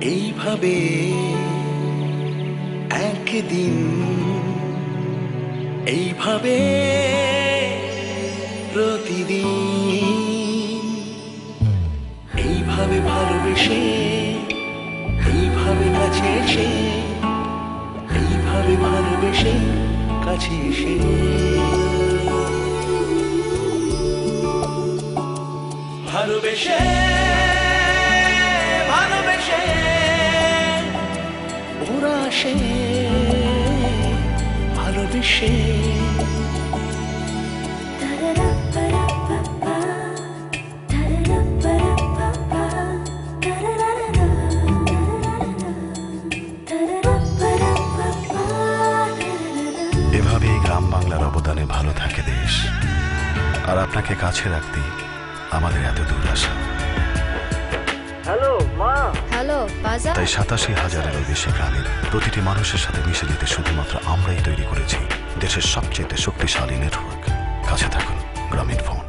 এইভাবে একদিন এইভাবে প্রতিদিন এইভাবে ভালোবেসে এইভাবে কাছে এসে এইভাবে ভালোবেসে কাছে এসে ভালোবেসে ভালোবেসে ওরা আসে ভালোবেসে এভাবেই গ্রাম বাংলার অবদানে ভালো থাকে দেশ, আর আপনাকে কাছে রাখতে আমাদের এত দূর আসা। হ্যালো মা। হ্যালো বাজার। তাই ৮৭,০০০-এরও বেশি গ্রামের প্রতিটি মানুষের সাথে মিশে যেতে শুধুমাত্র আমরাই তৈরি করেছি দেশের সবচেয়ে শক্তিশালী নেটওয়ার্ক। কাছে থাকুন গ্রামীণ ফোন।